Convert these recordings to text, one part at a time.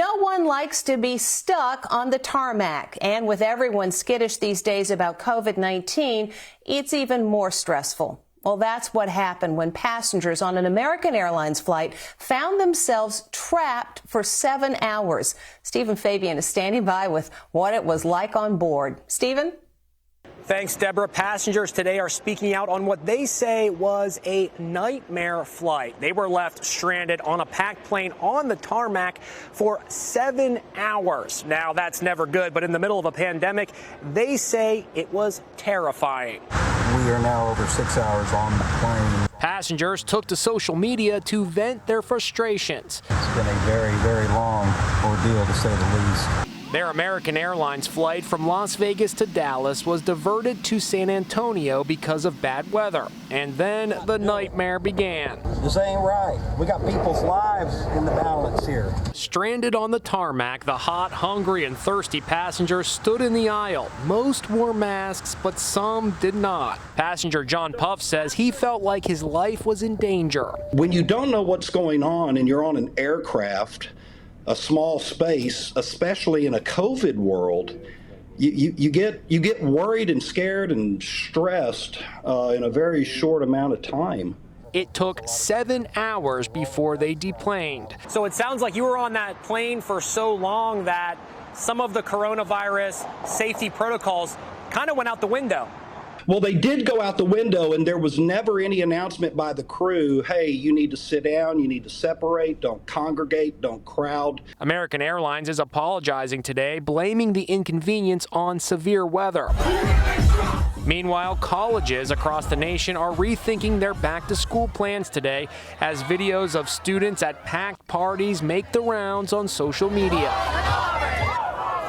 No one likes to be stuck on the tarmac, and with everyone skittish these days about COVID-19, it's even more stressful. Well, that's what happened when passengers on an American Airlines flight found themselves trapped for 7 hours. Stephen Fabian is standing by with what it was like on board. Stephen? Thanks, Deborah. Passengers today are speaking out on what they say was a nightmare flight. They were left stranded on a packed plane on the tarmac for 7 hours. Now, that's never good, but in the middle of a pandemic, they say it was terrifying. We are now over 6 hours on the plane. Passengers took to social media to vent their frustrations. It's been a very, very long ordeal, to say the least. Their American Airlines flight from Las Vegas to Dallas was diverted to San Antonio because of bad weather. And then the nightmare began. This ain't right. We got people's lives in the balance here. Stranded on the tarmac, the hot, hungry, and thirsty passengers stood in the aisle. Most wore masks, but some did not. Passenger John Puff says he felt like his life was in danger. When you don't know what's going on and you're on an aircraft, a small space, especially in a COVID world, you get worried and scared and stressed in a very short amount of time. It took 7 hours before they deplaned. So it sounds like you were on that plane for so long that some of the coronavirus safety protocols kind of went out the window. Well, they did go out the window, and there was never any announcement by the crew, hey, you need to sit down, you need to separate, don't congregate, don't crowd. American Airlines is apologizing today, blaming the inconvenience on severe weather. Meanwhile, colleges across the nation are rethinking their back-to-school plans today as videos of students at packed parties make the rounds on social media.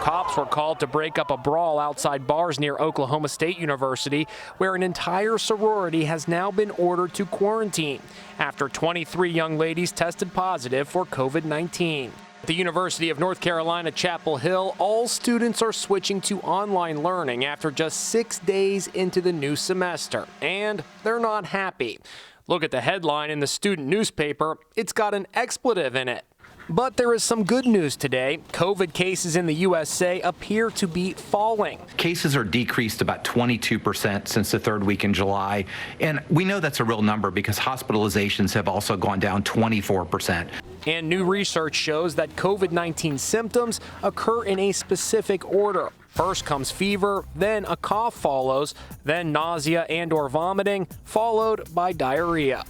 Cops were called to break up a brawl outside bars near Oklahoma State University, where an entire sorority has now been ordered to quarantine after 23 young ladies tested positive for COVID-19. At the University of North Carolina, Chapel Hill, all students are switching to online learning after just 6 days into the new semester, and they're not happy. Look at the headline in the student newspaper. It's got an expletive in it. But there is some good news today. COVID cases in the USA appear to be falling. Cases are decreased about 22% since the third week in July. And we know that's a real number because hospitalizations have also gone down 24%. And new research shows that COVID-19 symptoms occur in a specific order. First comes fever, then a cough follows, then nausea and/or vomiting, followed by diarrhea.